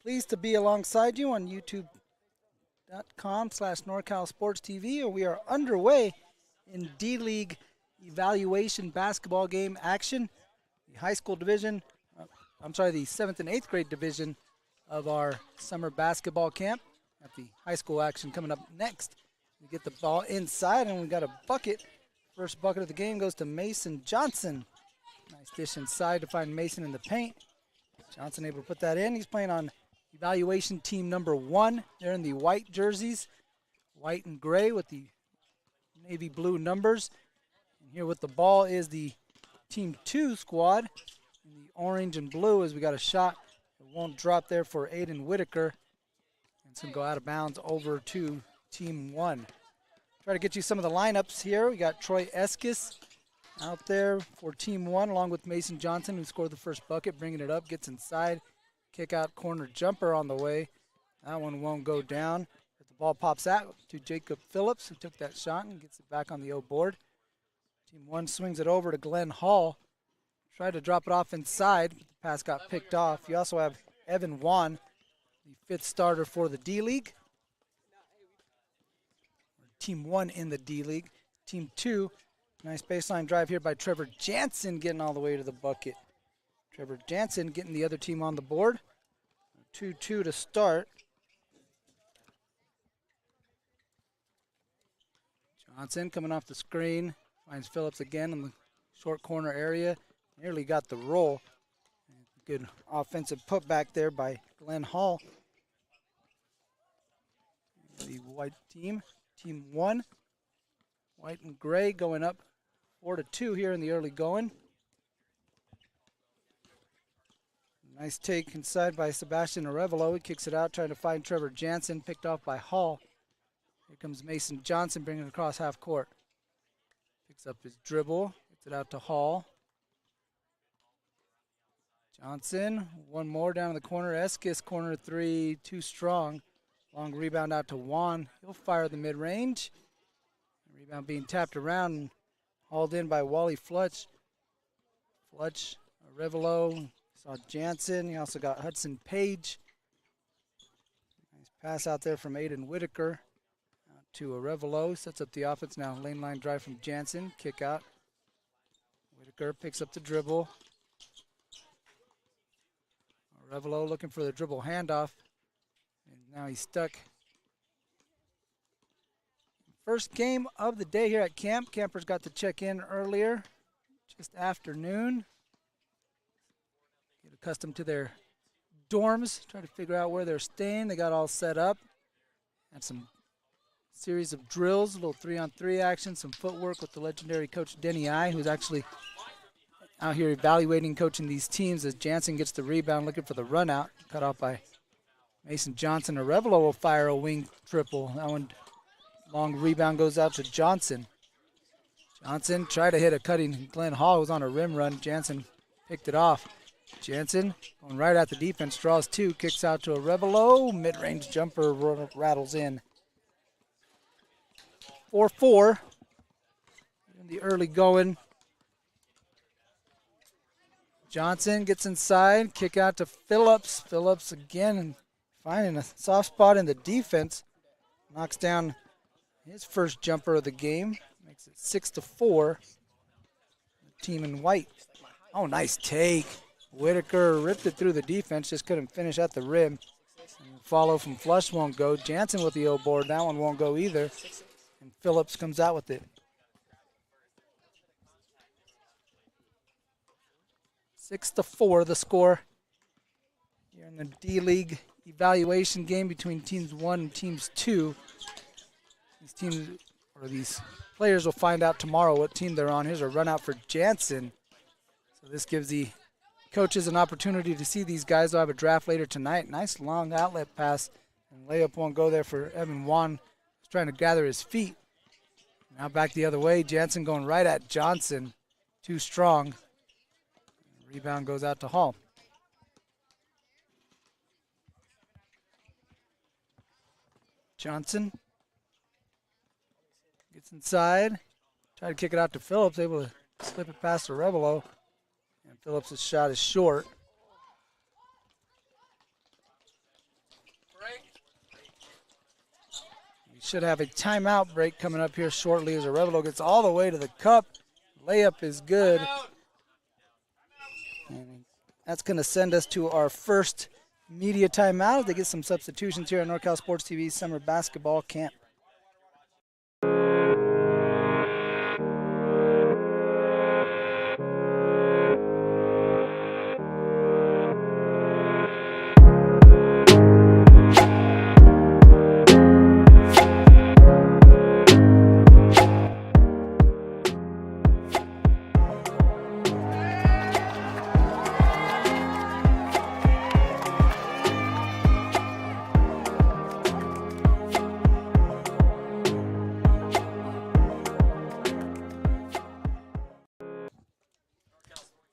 Pleased to be alongside you on youtube.com/NorCal Sports TV. We are underway in D-League evaluation basketball game action. The high school division, the 7th and 8th grade division of our summer basketball camp. At the high school action coming up next. We get the ball inside and we got a bucket. First bucket of the game goes to Mason Johnson. Nice dish inside to find Mason in the paint. Johnson able to put that in. He's playing on evaluation team number 1. They're in the white jerseys, white and gray with the navy blue numbers. And here with the ball is the team 2 squad in the orange and blue as we got a shot. It won't drop there for Aiden Whitaker. And it's going to go out of bounds over to team 1. Try to get you some of the lineups here. We got Troy Eskis out there for team 1 along with Mason Johnson, who scored the first bucket, bringing it up, gets inside. Kick out corner jumper on the way. That one won't go down. But the ball pops out to Jacob Phillips, who took that shot and gets it back on the O board. Team 1 swings it over to Glenn Hall. Tried to drop it off inside, but the pass got picked off. You also have Evan Wan, the 5th starter for the D-League. Team 1 in the D-League. Team 2, nice baseline drive here by Trevor Jansen getting all the way to the bucket. Trevor Jansen getting the other team on the board. 2-2 to start. Johnson coming off the screen. Finds Phillips again in the short corner area. Nearly got the roll. Good offensive putback there by Glenn Hall. The white team. Team 1, white and gray going up 4-2 here in the early going. Nice take inside by Sebastian Arevalo. He kicks it out, trying to find Trevor Jansen, picked off by Hall. Here comes Mason Johnson, bringing it across half court. Picks up his dribble, gets it out to Hall. Johnson, one more down in the corner. Eskis, corner 3, too strong. Long rebound out to Juan. He'll fire the mid-range. Rebound being tapped around and hauled in by Wally Flutch. Flutch, Arevalo, saw Jansen. He also got Hudson Page. Nice pass out there from Aiden Whitaker out to Arevalo. Sets up the offense now. Lane line drive from Jansen. Kick out. Whitaker picks up the dribble. Arevalo looking for the dribble handoff. And now he's stuck. First game of the day here at camp. Campers got to check in earlier, just afternoon. Get accustomed to their dorms, try to figure out where they're staying. They got all set up. Had some series of drills, a little 3-on-3 action, some footwork with the legendary coach Denny I, who's actually out here evaluating, coaching these teams as Jansen gets the rebound, looking for the run out, cut off by Mason Johnson. Arevalo will fire a wing triple. That one, long rebound goes out to Johnson. Johnson tried to hit a cutting. Glenn Hall was on a rim run. Jansen picked it off. Jansen going right at the defense, draws 2, kicks out to Arevalo. Mid-range jumper rattles in. 4-4 in the early going. Johnson gets inside, kick out to Phillips. Phillips again finding a soft spot in the defense. Knocks down his first jumper of the game. Makes it 6-4. The team in white. Oh, nice take. Whitaker ripped it through the defense, just couldn't finish at the rim. And follow from Flush won't go. Jansen with the O board. That one won't go either. And Phillips comes out with it. 6-4 the score here in the D-League evaluation game between teams 1 and teams 2. These teams, or these players, will find out tomorrow what team they're on. Here's a run out for Jansen. So this gives the coaches an opportunity to see these guys. They'll have a draft later tonight. Nice long outlet pass, and layup won't go there for Evan Wan. He's trying to gather his feet. Now back the other way. Jansen going right at Johnson. Too strong. Rebound goes out to Hall. Johnson gets inside. Try to kick it out to Phillips. Able to slip it past Arevalo. And Phillips' shot is short. We should have a timeout break coming up here shortly as Arevalo gets all the way to the cup. Layup is good. And that's going to send us to our first media timeout. They get some substitutions here at NorCal Sports TV Summer Basketball Camp.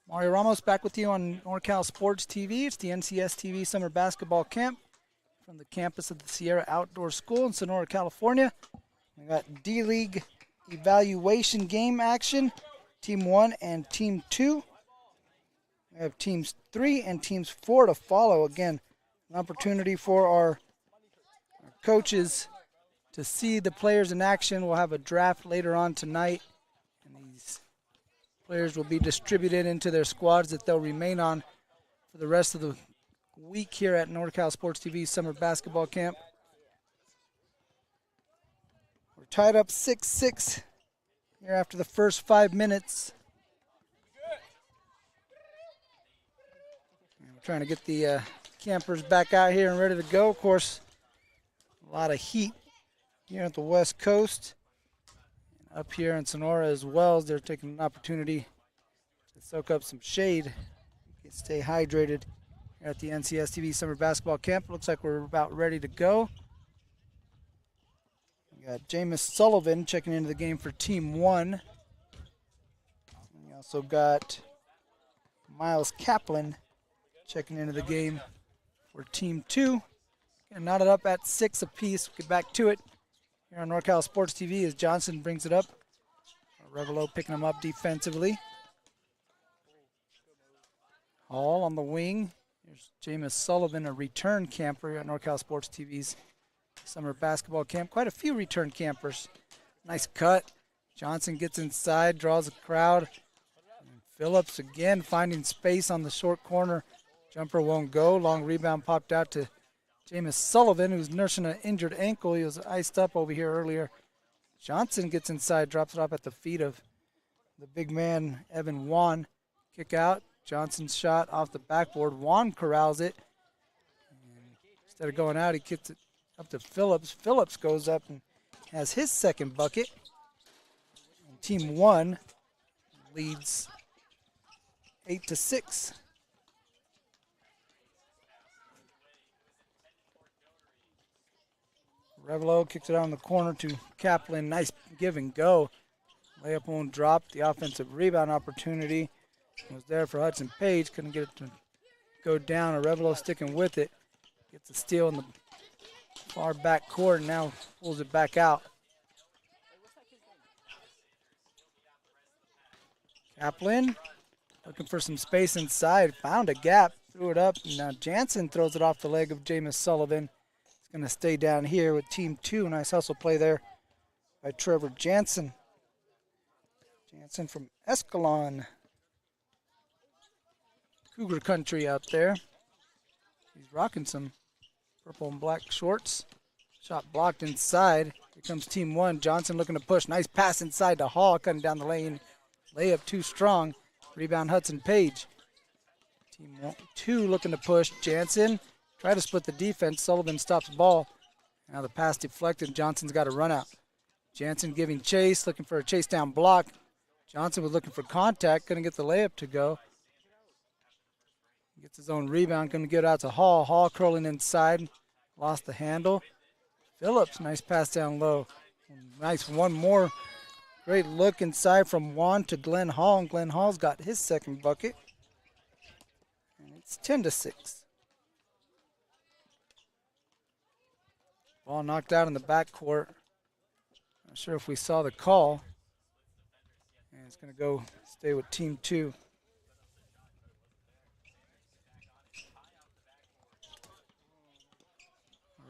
Mario Ramos back with you on NorCal Sports TV. It's the NCS TV Summer Basketball Camp from the campus of the Sierra Outdoor School in Sonora, California. We got D-League evaluation game action, Team 1 and Team 2. We have Teams 3 and Teams 4 to follow. Again, an opportunity for our coaches to see the players in action. We'll have a draft later on tonight, and these players will be distributed into their squads that they'll remain on for the rest of the week here at NorCal Sports TV Summer Basketball Camp. We're tied up 6-6 here after the first 5 minutes. And we're trying to get the campers back out here and ready to go. Of course, a lot of heat here at the West Coast. Up here in Sonora as well, as they're taking an opportunity to soak up some shade, stay hydrated here at the NCS TV Summer Basketball Camp. Looks like we're about ready to go. We got Jameis Sullivan checking into the game for Team 1. We also got Miles Kaplan checking into the game for Team 2. Getting knotted up at 6 apiece. We'll get back to it here on NorCal Sports TV as Johnson brings it up. Revelo picking him up defensively. Hall on the wing. Here's Jameis Sullivan, a return camper here at NorCal Sports TV's Summer Basketball Camp. Quite a few return campers. Nice cut. Johnson gets inside, draws a crowd. And Phillips again finding space on the short corner. Jumper won't go. Long rebound popped out to Jameis Sullivan, who's nursing an injured ankle. He was iced up over here earlier. Johnson gets inside, drops it off at the feet of the big man, Evan Wan. Kick out. Johnson's shot off the backboard. Wan corrals it. And instead of going out, he kicks it up to Phillips. Phillips goes up and has his second bucket. And Team 1 leads 8-6. Revelo kicks it out in the corner to Kaplan. Nice give and go. Layup won't drop. The offensive rebound opportunity was there for Hudson Page. Couldn't get it to go down. Revelo sticking with it. Gets a steal in the far back court and now pulls it back out. Kaplan looking for some space inside. Found a gap. Threw it up. Now Jansen throws it off the leg of Jameis Sullivan. Going to stay down here with Team 2. Nice hustle play there by Trevor Jansen. Jansen from Escalon. Cougar country out there. He's rocking some purple and black shorts. Shot blocked inside. Here comes Team 1. Johnson looking to push. Nice pass inside to Hall, cutting down the lane. Layup too strong. Rebound Hudson Page. Team 2 looking to push. Jansen. Try to split the defense. Sullivan stops the ball. Now the pass deflected. Johnson's got a run out. Jansen giving chase, looking for a chase down block. Johnson was looking for contact. Couldn't get the layup to go. Gets his own rebound. Going to get it out to Hall. Hall curling inside. Lost the handle. Phillips, nice pass down low. Nice one more. Great look inside from Juan to Glenn Hall. And Glenn Hall's got his second bucket. And it's 10-6. Ball knocked out in the backcourt. Not sure if we saw the call. And it's going to go stay with Team 2.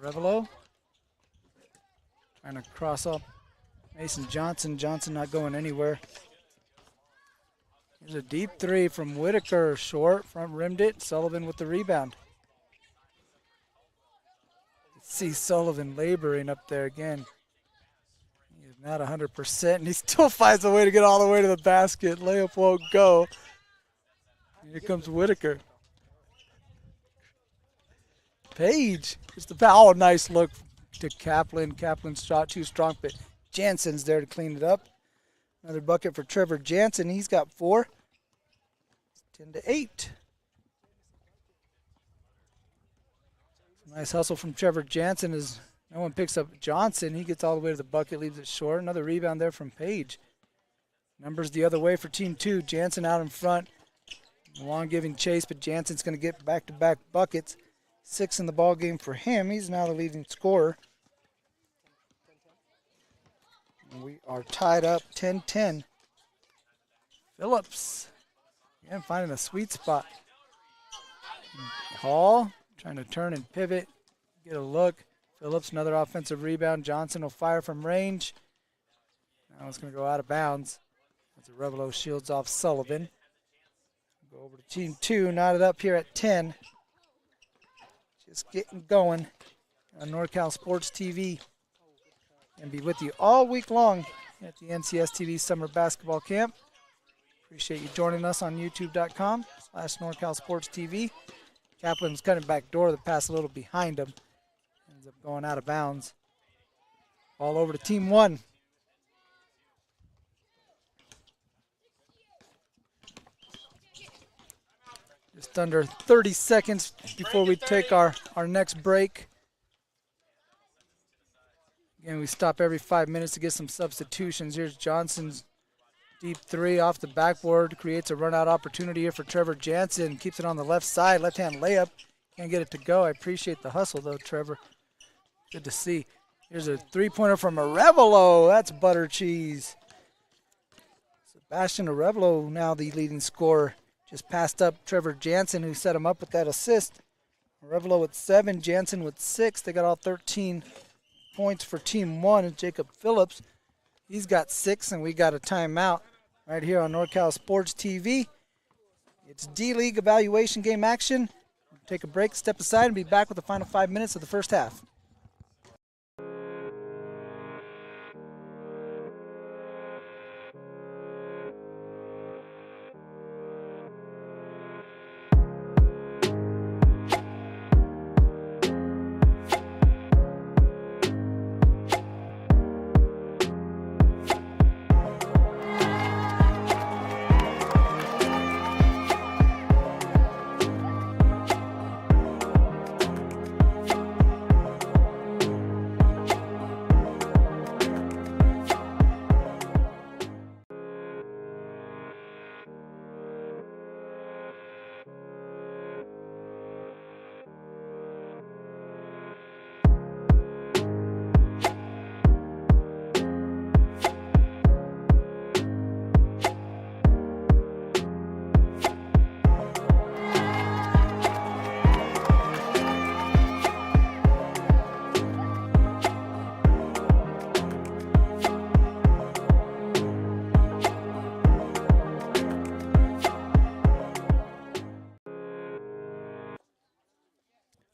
Revelo Trying to cross up Mason Johnson. Johnson not going anywhere. Here's a deep three from Whitaker. Short, front rimmed it. Sullivan with the rebound. See Sullivan laboring up there again. He is not 100%, and he still finds a way to get all the way to the basket. Layup won't go. Here comes Whitaker. Page. Just the foul. Nice look to Kaplan. Kaplan's shot too strong, but Jansen's there to clean it up. Another bucket for Trevor Jansen. He's got 4. 10-8. Nice hustle from Trevor Jansen as no one picks up Johnson. He gets all the way to the bucket, leaves it short. Another rebound there from Page. Numbers the other way for Team 2. Jansen out in front. Long giving chase, but Jansen's going to get back-to-back buckets. 6 in the ball game for him. He's now the leading scorer. And we are tied up 10-10. Phillips, again, finding a sweet spot. Hall trying to turn and pivot, get a look. Phillips, another offensive rebound. Johnson will fire from range. Now it's going to go out of bounds. As Arevalo shields off Sullivan. Go over to Team 2, knotted up here at 10. Just getting going on NorCal Sports TV. And be with you all week long at the NCS TV Summer Basketball Camp. Appreciate you joining us on youtube.com/NorCal Sports TV. Kaplan's cutting back door. The pass a little behind him. Ends up going out of bounds. All over to Team 1. Just under 30 seconds before we take our next break. Again, we stop every 5 minutes to get some substitutions. Here's Johnson's deep three off the backboard. Creates a run-out opportunity here for Trevor Jansen. Keeps it on the left side. Left-hand layup. Can't get it to go. I appreciate the hustle, though, Trevor. Good to see. Here's a three-pointer from Arevalo. That's butter cheese. Sebastian Arevalo now the leading scorer. Just passed up Trevor Jansen, who set him up with that assist. Arevalo with 7, Jansen with 6. They got all 13 points for Team 1. And Jacob Phillips, he's got 6, and we got a timeout right here on NorCal Sports TV. It's D-League evaluation game action. We'll take a break, step aside, and be back with the final 5 minutes of the first half.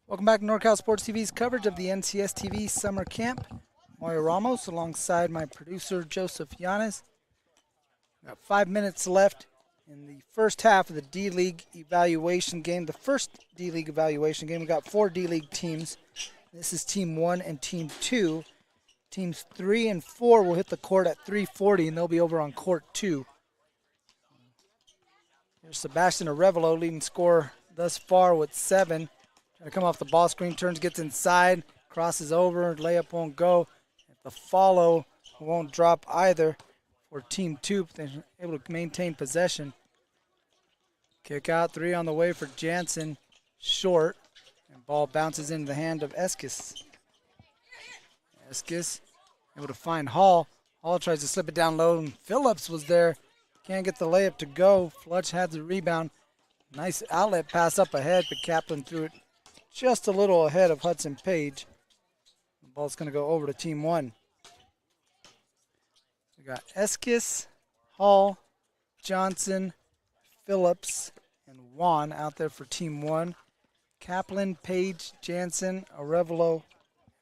Welcome back to NorCal Sports TV's coverage of the NCS TV Summer Camp. Mario Ramos alongside my producer, Joseph Yanes. Got 5 minutes left in the first half of the D-League evaluation game. The first D-League evaluation game, we got 4 D-League teams. This is Team 1 and Team 2. Teams 3 and 4 will hit the court at 3:40, and they'll be over on court 2. Here's Sebastian Arevalo, leading scorer thus far with 7. Trying to come off the ball screen, turns, gets inside, crosses over, layup won't go. The follow won't drop either for Team 2, but they're able to maintain possession. Kick out, 3 on the way for Jansen, short, and ball bounces into the hand of Eskis. Eskis able to find Hall. Hall tries to slip it down low, and Phillips was there. Can't get the layup to go. Flutch had the rebound. Nice outlet pass up ahead, but Kaplan threw it just a little ahead of Hudson Page. The ball's going to go over to Team 1. We got Eskis, Hall, Johnson, Phillips, and Juan out there for Team 1. Kaplan, Page, Jansen, Arevalo,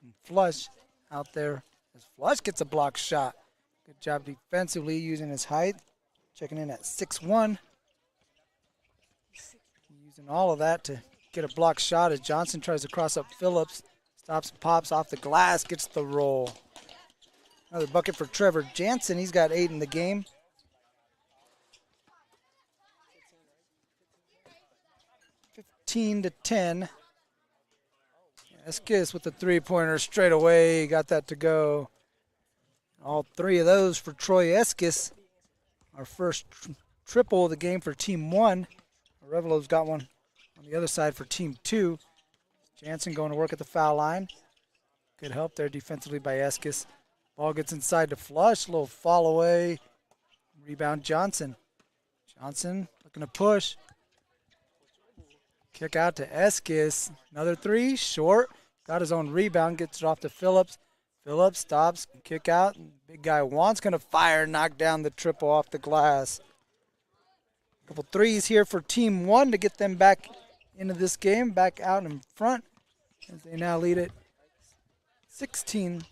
and Flush out there as Flush gets a block shot. Good job defensively using his height. Checking in at 6'1". Using all of that to get a block shot as Johnson tries to cross up Phillips. Stops and pops off the glass, gets the roll. Another bucket for Trevor Jansen. He's got 8 in the game. To 10. Eskis with the three-pointer straight away. Got that to go. All 3 of those for Troy Eskis. Our first triple of the game for Team 1. Arevalo's got one on the other side for Team 2. Jansen going to work at the foul line. Good help there defensively by Eskis. Ball gets inside to Flush. Little fall away. Rebound Johnson. Johnson looking to push. Kick out to Eskis. Another 3, short. Got his own rebound, gets it off to Phillips. Phillips stops, kick out. Big guy Juan's going to fire, knock down the triple off the glass. Couple threes here for Team 1 to get them back into this game, back out in front as they now lead it 16-15.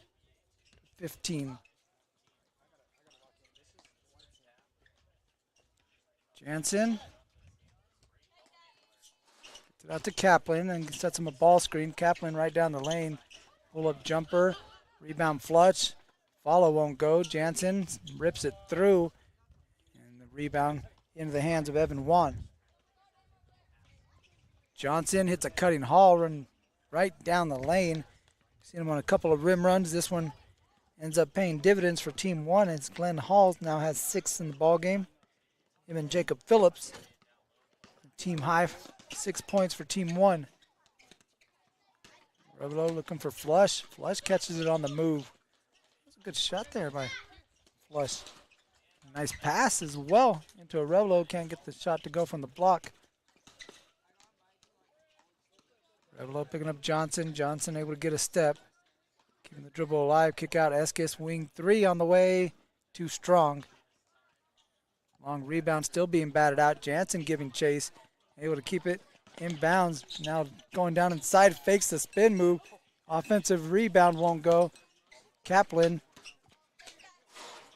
Jansen. Out to Kaplan and sets him a ball screen. Kaplan right down the lane. Pull-up jumper. Rebound Flush. Follow won't go. Jansen rips it through. And the rebound into the hands of Evan Juan. Johnson hits a cutting Hall, run right down the lane. Seen him on a couple of rim runs. This one ends up paying dividends for Team 1 as Glenn Hall now has 6 in the ball game. Him and Jacob Phillips. Team high. 6 points for Team 1. Arevalo looking for Flush. Flush catches it on the move. That's a good shot there by Flush. Nice pass as well into Arevalo. Can't get the shot to go from the block. Arevalo picking up Johnson. Johnson able to get a step. Keeping the dribble alive. Kick out Eskis. Wing 3 on the way. Too strong. Long rebound still being batted out. Jansen giving chase. Able to keep it in bounds. Now going down inside, fakes the spin move. Offensive rebound won't go. Kaplan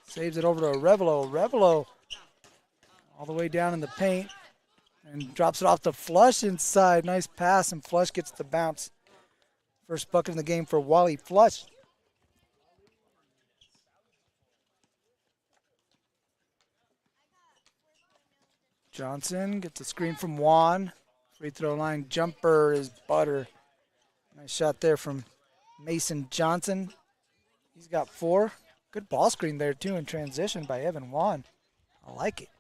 saves it over to Arevalo. Arevalo all the way down in the paint and drops it off to Flush inside. Nice pass, and Flush gets the bounce. First bucket in the game for Wally Flush. Johnson gets a screen from Juan. Free throw line jumper is butter. Nice shot there from Mason Johnson. He's got 4. Good ball screen there too in transition by Evan Juan. I like it.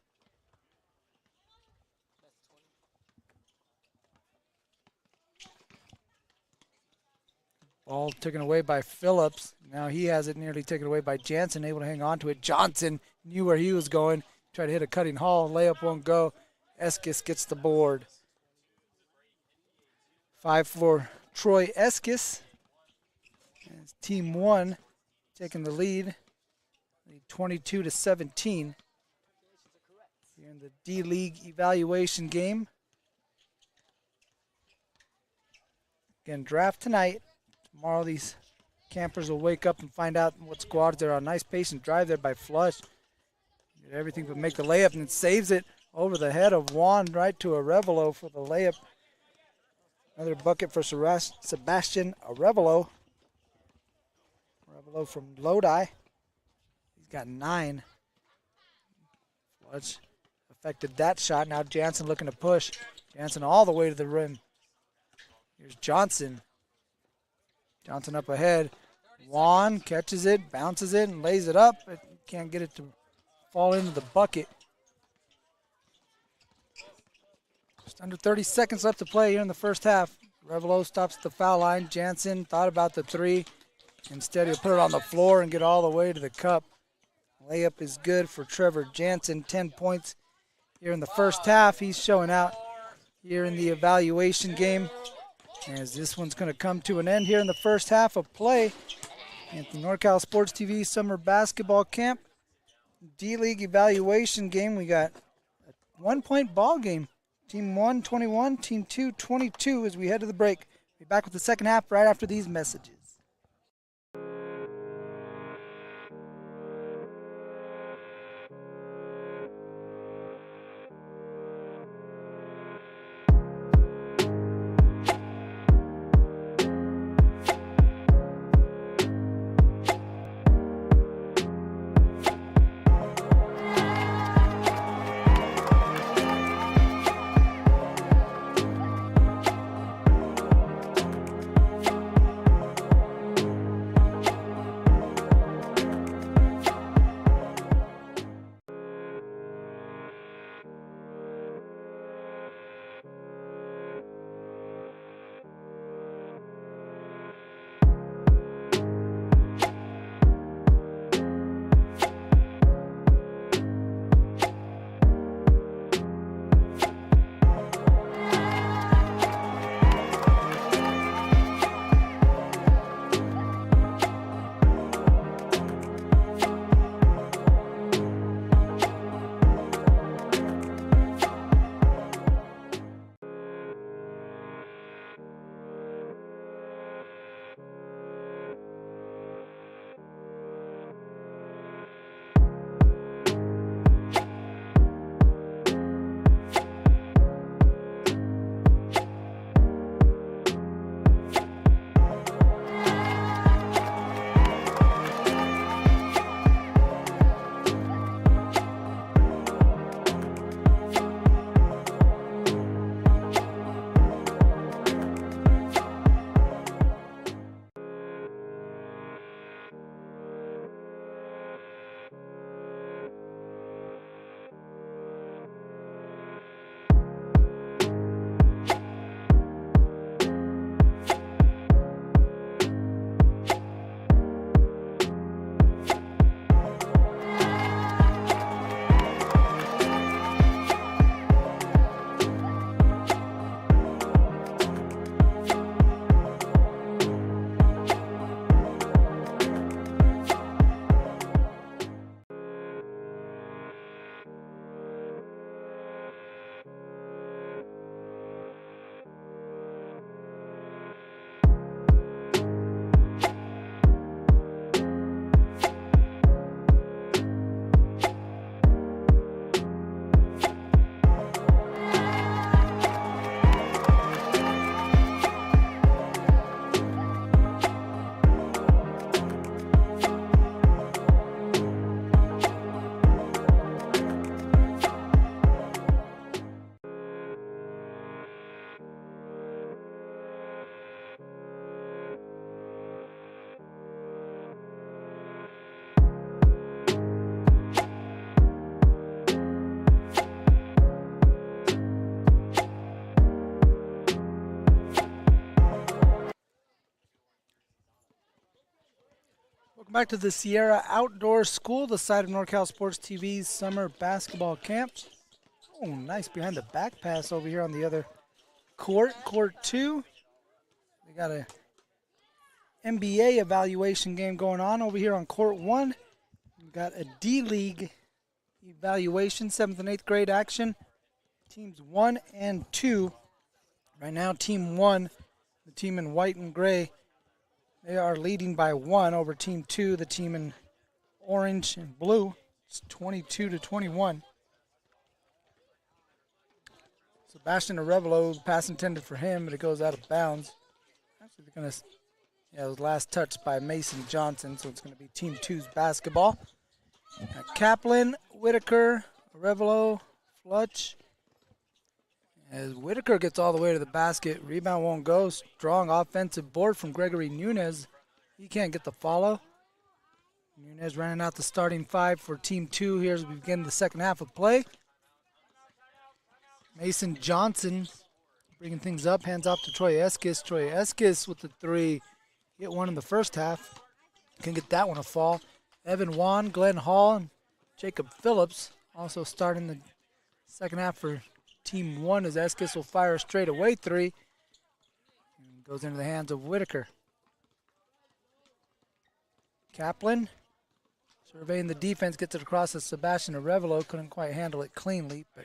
Ball taken away by Phillips. Now he has it nearly taken away by Jansen, able to hang on to it. Johnson knew where he was going. Tried to hit a cutting Hall. Layup won't go. Eskis gets the board. 5 for Troy Eskis. As Team 1 taking the lead. 22-17. Here in the D-League evaluation game. Again, draft tonight. Tomorrow these campers will wake up and find out what squads they're on. Nice patient drive there by Flush. Did everything but make the layup, and it saves it over the head of Juan right to Arevalo for the layup. Another bucket for Sebastian Arevalo. Arevalo from Lodi. He's got 9. Flush affected that shot. Now Jansen looking to push. Jansen all the way to the rim. Here's Johnson. Johnson up ahead. Juan catches it, bounces it, and lays it up, but can't get it to fall into the bucket. Just under 30 seconds left to play here in the first half. Arevalo stops at the foul line. Jansen thought about the 3. Instead, he'll put it on the floor and get all the way to the cup. Layup is good for Trevor Jansen. 10 points here in the first half. He's showing out here in the evaluation game, as this one's going to come to an end here in the first half of play at the NorCal Sports TV Summer Basketball Camp. D-League evaluation game. We got a 1-point ball game. Team 1, 21, Team 2, 22 as we head to the break. Be back with the second half right after these messages. Welcome back to the Sierra Outdoor School, the site of NorCal Sports TV's summer basketball camp. Oh, nice behind the back pass over here on the other court, court 2. We got a NBA evaluation game going on over here on court 1. We've got a D-League evaluation, 7th and 8th grade action. Teams 1 and 2. Right now, Team 1, the team in white and gray, they are leading by 1 over Team 2, the team in orange and blue. It's 22-21. Sebastian Arevalo, pass intended for him, but it goes out of bounds. Actually, they're going to, it was last touched by Mason Johnson, so it's going to be Team 2's basketball. Kaplan, Whitaker, Arevalo, Flutch. As Whitaker gets all the way to the basket, rebound won't go. Strong offensive board from Gregory Nunez. He can't get the follow. Nunez running out the starting 5 for Team 2 here as we begin the second half of play. Mason Johnson bringing things up, hands off to Troy Eskis. Troy Eskis with the 3. Hit one in the first half. Can get that one a fall. Evan Wan, Glenn Hall, and Jacob Phillips also starting the second half for Team 1 as Eskis will fire a straightaway 3. And goes into the hands of Whitaker. Kaplan Surveying the defense, gets it across to Sebastian Arevalo. Couldn't quite handle it cleanly, but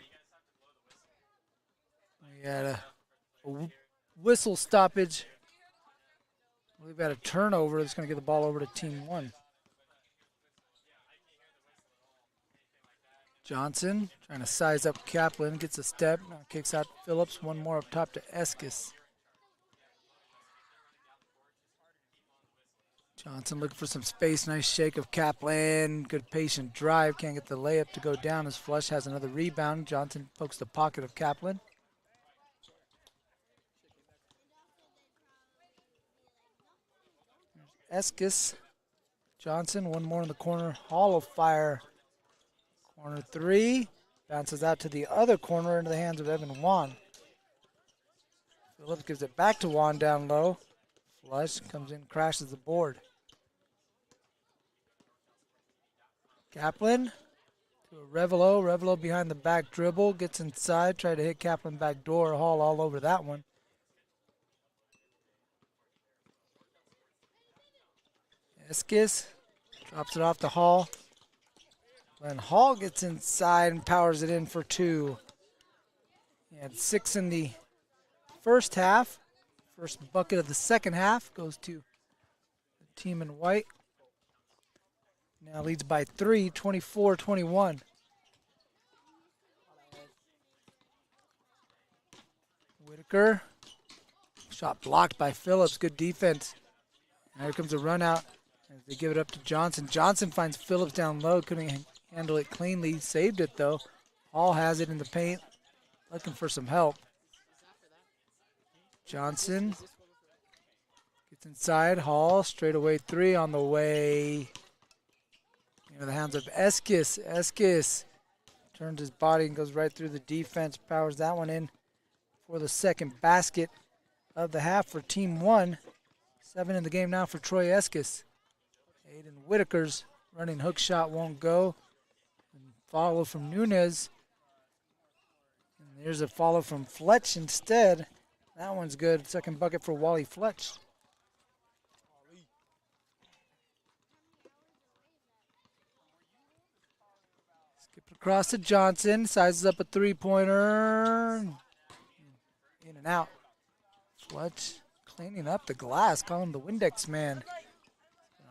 we had a whistle stoppage. We've got a turnover that's going to get the ball over to Team 1. Johnson trying to size up Kaplan, gets a step, now kicks out Phillips. One more up top to Eskis. Johnson looking for some space. Nice shake of Kaplan. Good patient drive. Can't get the layup to go down as Flush has another rebound. Johnson pokes the pocket of Kaplan. Eskis. Johnson, one more in the corner. Hollow fire. Corner three. Bounces out to the other corner into the hands of Evan Wan. Phillips gives it back to Wan down low. Flush comes in, crashes the board. Kaplan to Arevalo. Arevalo behind the back dribble. Gets inside. Tried to hit Kaplan back door. Hall all over that one. Eskis drops it off to Hall. Then Hall gets inside and powers it in for two. He had 6 in the first half. First bucket of the second half goes to the team in white. Now leads by 3, 24-21. Whitaker. Shot blocked by Phillips. Good defense. And here comes a run out as they give it up to Johnson. Johnson finds Phillips down low. Couldn't handle it cleanly. Saved it though. Hall has it in the paint. Looking for some help. Johnson gets inside. Hall straight away 3 on the way. Into the hands of Eskis. Eskis turns his body and goes right through the defense. Powers that one in for the second basket of the half for Team 1. 7 in the game now for Troy Eskis. Aiden Whitaker's running hook shot won't go. And follow from Nunez. And there's a follow from Fletch instead. That one's good. Second bucket for Wally Fletch. Skip across to Johnson. Sizes up a three-pointer. In and out. Fletch cleaning up the glass. Call him the Windex man.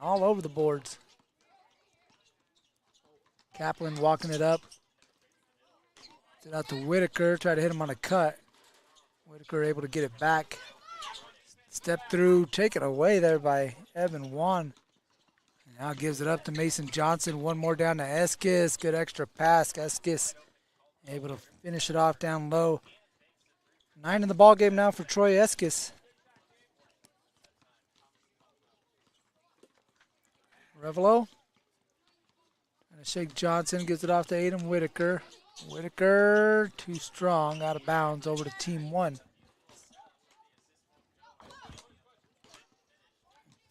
All over the boards. Kaplan walking it up. Get out to Whitaker. Try to hit him on a cut. Whitaker able to get it back. Step through, take it away there by Evan Wan. And now gives it up to Mason Johnson. One more down to Eskis. Good extra pass. Eskis able to finish it off down low. 9 in the ball game now for Troy Eskis. Arevalo. Trying to shake Johnson. Gives it off to Aiden Whitaker. Whitaker, too strong, out of bounds, over to Team 1.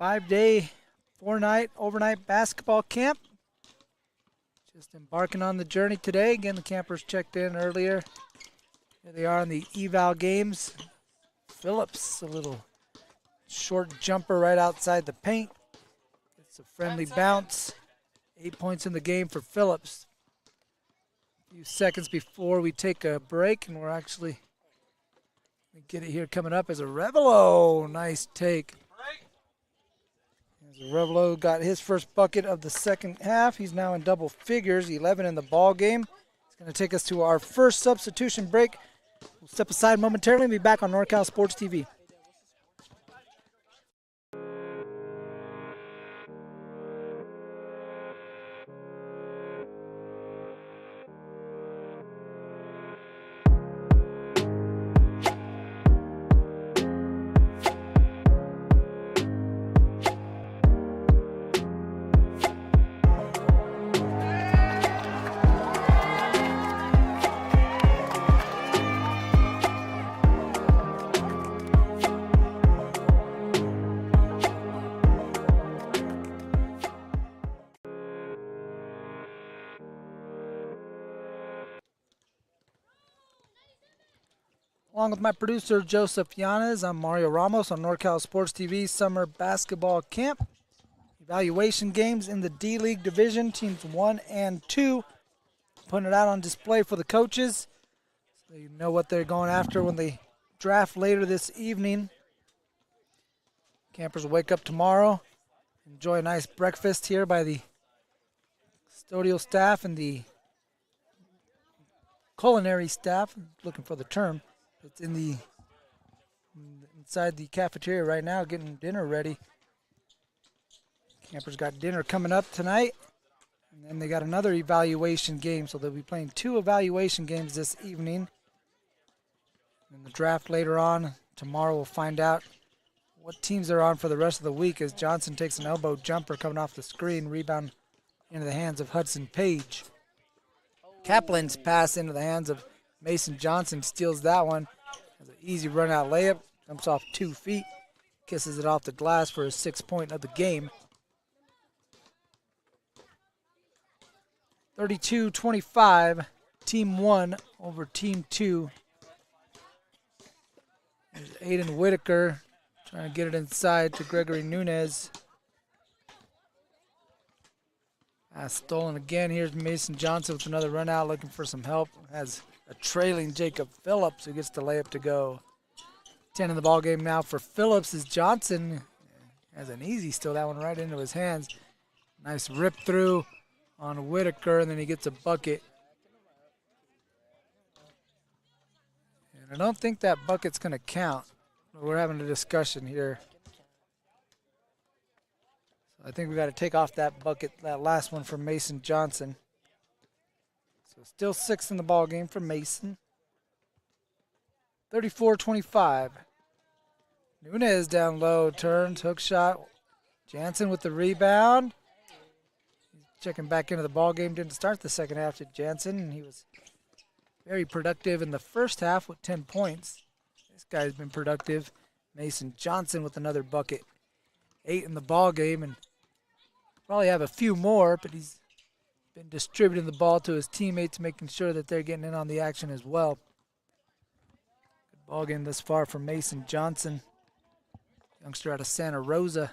5-day, 4-night, overnight basketball camp. Just embarking on the journey today. Again, the campers checked in earlier. Here they are in the eval games. Phillips, a little short jumper right outside the paint. It's a friendly bounce. 8 points in the game for Phillips. Few seconds before we take a break, and we're actually gonna get it here coming up as Arevalo. Nice take. As Arevalo got his first bucket of the second half. He's now in double figures, 11 in the ball game. It's going to take us to our first substitution break. We'll step aside momentarily and be back on NorCal Sports TV. Along with my producer, Joseph Yanez, I'm Mario Ramos on NorCal Sports TV Summer Basketball Camp. evaluation games in the D-League division, teams 1 and 2. Putting it out on display for the coaches so you know what they're going after when they draft later this evening. Campers will wake up tomorrow, enjoy a nice breakfast here by the custodial staff and the culinary staff. Looking for the term. It's inside the cafeteria right now getting dinner ready. Campers got dinner coming up tonight. And then they got another evaluation game, so they'll be playing 2 evaluation games this evening. And the draft later on. Tomorrow we'll find out what teams they're on for the rest of the week as Johnson takes an elbow jumper coming off the screen. Rebound into the hands of Hudson Page. Kaplan's pass into the hands of Mason Johnson, steals that one. Has an easy run-out layup. Jumps off 2 feet. Kisses it off the glass for his 6th point of the game. 32-25, Team 1 over Team 2. There's Aiden Whitaker trying to get it inside to Gregory Nunez. Stolen again. Here's Mason Johnson with another run out, looking for some help. Has a trailing Jacob Phillips who gets the layup to go. 10 in the ball game now for Phillips as Johnson has an easy steal, that one right into his hands. Nice rip through on Whitaker, and then he gets a bucket. And I don't think that bucket's going to count. We're having a discussion here. So I think we got to take off that bucket, that last one from Mason Johnson. So still 6 in the ball game for Mason. 34-25. Nunez down low, turns, hook shot. Jansen with the rebound. Checking back into the ball game. Didn't start the second half to Jansen. He was very productive in the first half with 10 points. This guy's been productive. Mason Johnson with another bucket. 8 in the ball game, and probably have a few more, but he's been distributing the ball to his teammates, making sure that they're getting in on the action as well. Good ball game thus far from Mason Johnson, youngster out of Santa Rosa.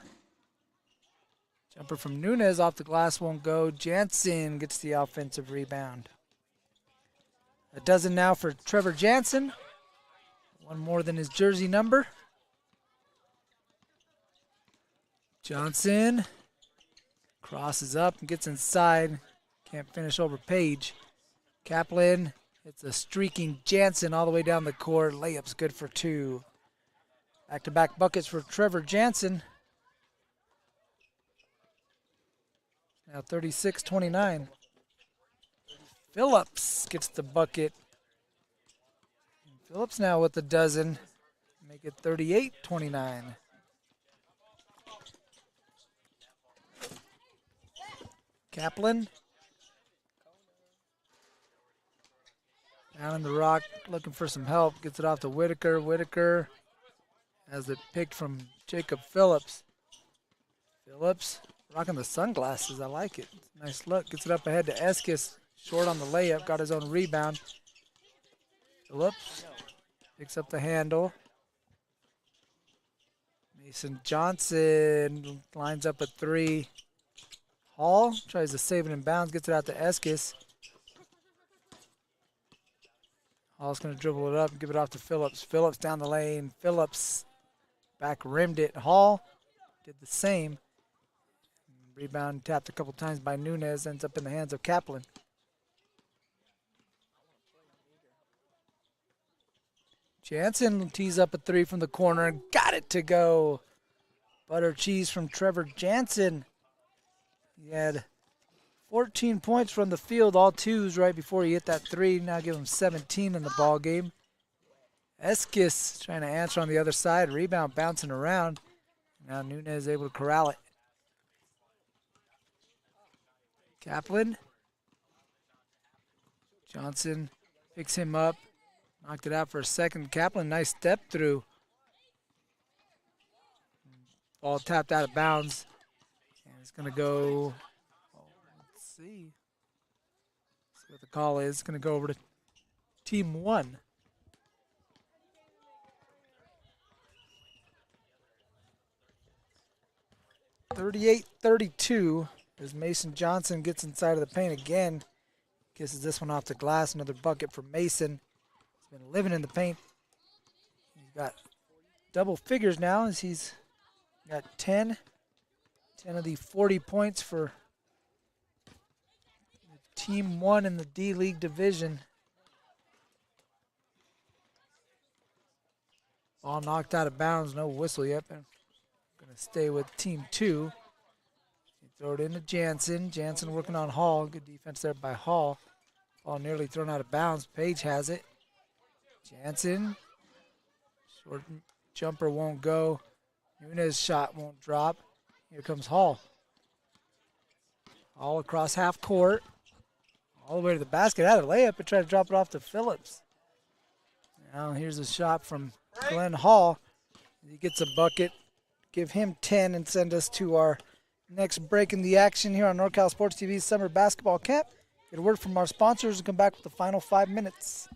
Jumper from Nunez off the glass won't go. Jansen gets the offensive rebound. A dozen now for Trevor Jansen. One more than his jersey number. Johnson crosses up and gets inside. Can't finish over Page. Kaplan hits a streaking Jansen all the way down the court. Layup's good for 2. Back-to-back buckets for Trevor Jansen. Now 36-29. Phillips gets the bucket. Phillips now with a dozen. Make it 38-29. Kaplan. Down in the rock, looking for some help. Gets it off to Whitaker. Whitaker has it picked from Jacob Phillips. Phillips rocking the sunglasses. I like it. Nice look. Gets it up ahead to Eskis. Short on the layup. Got his own rebound. Phillips picks up the handle. Mason Johnson lines up a 3. Hall tries to save it in bounds. Gets it out to Eskis. Hall's going to dribble it up and give it off to Phillips. Phillips down the lane. Phillips back rimmed it. Hall did the same. Rebound tapped a couple times by Nunez. Ends up in the hands of Kaplan. Jansen tees up a 3 from the corner and got it to go. Butter cheese from Trevor Jansen. He had 14 points from the field, all 2s right before he hit that 3. Now give him 17 in the ball game. Eskis trying to answer on the other side. Rebound bouncing around. Now Nunez able to corral it. Kaplan. Johnson picks him up. Knocked it out for a second. Kaplan, nice step through. Ball tapped out of bounds. And it's going to go, let's see what the call is. It's going to go over to Team 1. 38-32 as Mason Johnson gets inside of the paint again. Kisses this one off the glass. Another bucket for Mason. He's been living in the paint. He's got double figures now as he's got 10 of the 40 points for Team 1 in the D-League division. Ball knocked out of bounds, no whistle yet. But I'm going to stay with Team 2. Throw it into Jansen. Jansen working on Hall. Good defense there by Hall. Ball nearly thrown out of bounds. Page has it. Jansen. Short jumper won't go. Nunez shot won't drop. Here comes Hall. All across half court. All the way to the basket. Had a layup but tried to drop it off to Phillips. Now here's a shot from Glenn Hall. He gets a bucket. Give him 10 and send us to our next break in the action here on NorCal Sports TV's Summer Basketball Camp. Get a word from our sponsors and come back with the final 5 minutes.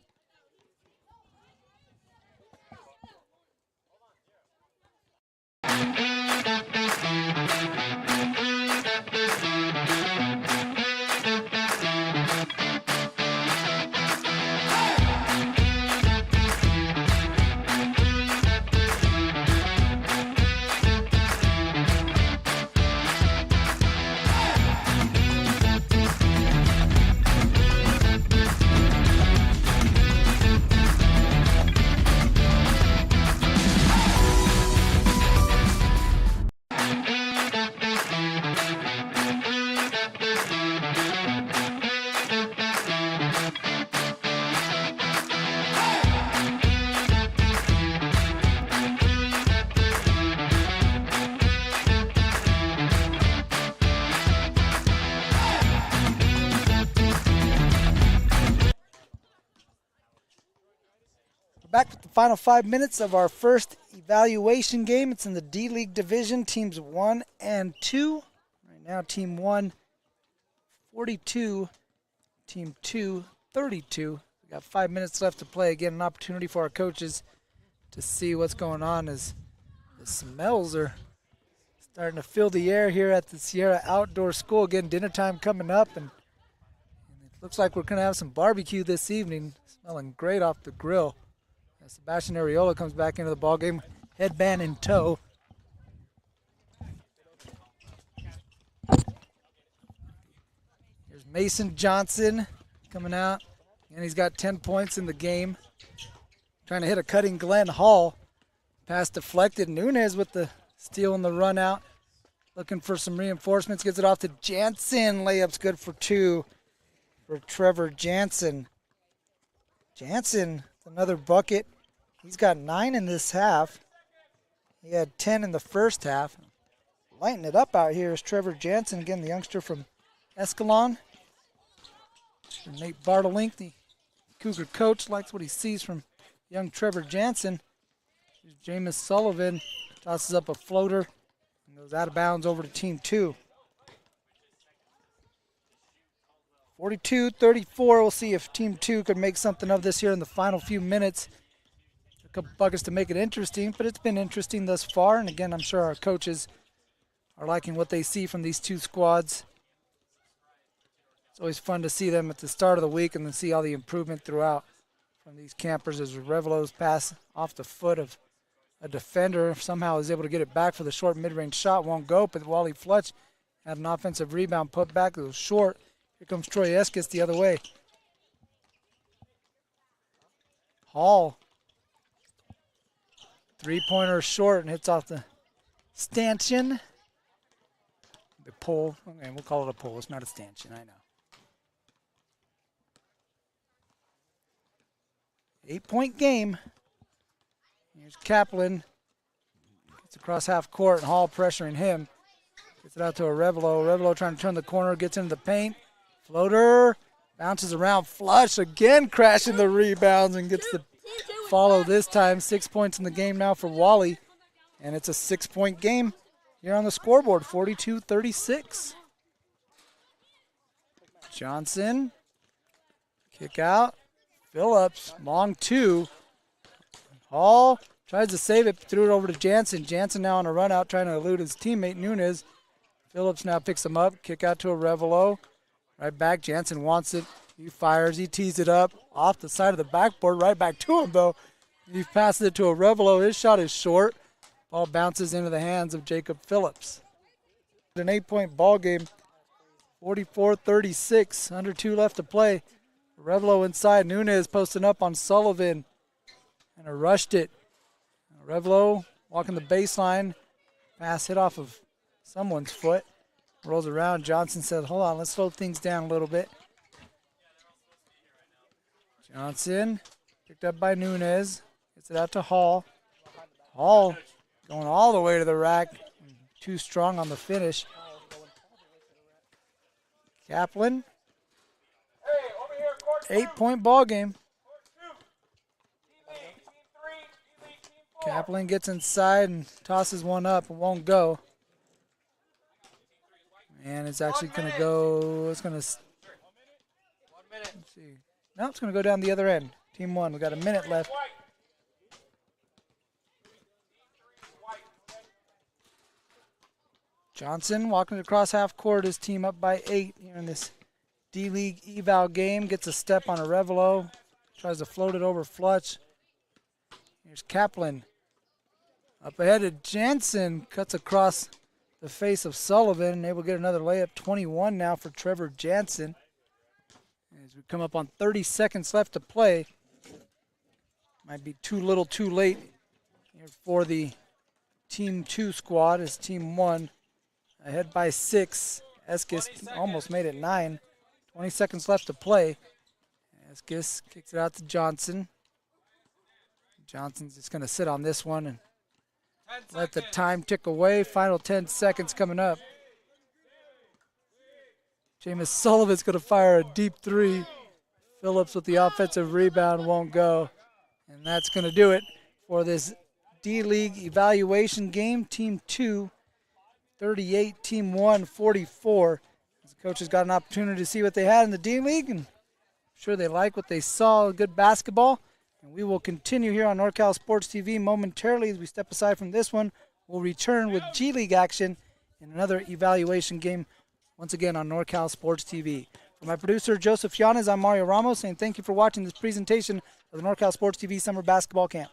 Back with the final 5 minutes of our first evaluation game. It's in the D-League division, teams 1 and 2. Right now, team 1, 42, team 2, 32. We got 5 minutes left to play. Again, an opportunity for our coaches to see what's going on as the smells are starting to fill the air here at the Sierra Outdoor School. Again, dinner time coming up, and it looks like we're going to have some barbecue this evening. Smelling great off the grill. Sebastian Areola comes back into the ballgame, headband in tow. Here's Mason Johnson coming out, and he's got 10 points in the game. Trying to hit a cutting Glenn Hall. Pass deflected. Nunez with the steal and the run out. Looking for some reinforcements. Gets it off to Jansen. Layup's good for 2 for Trevor Jansen. Jansen, another bucket. He's got 9 in this half. He had 10 in the first half. Lighting it up out here is Trevor Jansen, again, the youngster from Escalon. Nate Bartelink, the Cougar coach, likes what he sees from young Trevor Jansen. Jameis Sullivan tosses up a floater and goes out of bounds over to team 2. 42-34. We'll see if team 2 could make something of this here in the final few minutes. A couple buckets to make it interesting, but it's been interesting thus far. And again, I'm sure our coaches are liking what they see from these two squads. It's always fun to see them at the start of the week and then see all the improvement throughout from these campers as Revelo's pass off the foot of a defender. Somehow is able to get it back for the short mid-range shot. Won't go, but Wally Fletch had an offensive rebound put back. It was short. Here comes Troy Eskis the other way. Hall. Three-pointer short and hits off the stanchion. The pull. Okay, we'll call it a pull. It's not a stanchion, I know. 8-point game. Here's Kaplan. Gets across half court and Hall pressuring him. Gets it out to a Revelo. Revelo trying to turn the corner, gets into the paint. Floater. Bounces around. Flush again, crashing the rebounds and gets the follow this time. 6 points in the game now for Wally. And it's a 6-point game here on the scoreboard, 42-36. Johnson. Kick out. Phillips, long two. Hall tries to save it, threw it over to Jansen. Jansen now on a run out trying to elude his teammate Nunez. Phillips now picks him up. Kick out to Arevalo. Right back. Jansen wants it. He fires. He tees it up off the side of the backboard. Right back to him, though. He passes it to Arevalo. His shot is short. Ball bounces into the hands of Jacob Phillips. An 8-point ball game. 44-36. Under 2 left to play. Arevalo inside. Nunez posting up on Sullivan. And rushed it. Arevalo walking the baseline. Pass hit off of someone's foot. Rolls around. Johnson says, hold on, let's slow things down a little bit. Johnson picked up by Nunez. Gets it out to Hall. Hall going all the way to the rack. Too strong on the finish. Kaplan. 8-point ball game. Kaplan gets inside and tosses one up. It won't go. And it's actually going to go. It's going to. Let's see. No, it's going to go down the other end. Team 1. We got a minute left. Johnson walking across half court. His team up by 8 here in this D-League eval game. Gets a step on Arevalo. Tries to float it over Flutch. Here's Kaplan. Up ahead to Jansen. Cuts across the face of Sullivan. Able to get another layup. 21 now for Trevor Jansen. As we come up on 30 seconds left to play. Might be too little too late here for the Team 2 squad as Team 1 ahead by 6. Eskis almost made it 9. 20 seconds left to play. Eskis kicks it out to Johnson. Johnson's just going to sit on this one and let the time tick away. Final 10 seconds coming up. Jameis Sullivan's going to fire a deep 3. Phillips with the offensive rebound won't go. And that's going to do it for this D-League evaluation game. Team 2, 38. Team 1, 44. As the coaches got an opportunity to see what they had in the D-League, and I'm sure they like what they saw. Good basketball. And we will continue here on NorCal Sports TV momentarily as we step aside from this one. We'll return with G League action in another evaluation game once again on NorCal Sports TV. For my producer, Joseph Yanez, I'm Mario Ramos, saying thank you for watching this presentation of the NorCal Sports TV Summer Basketball Camp.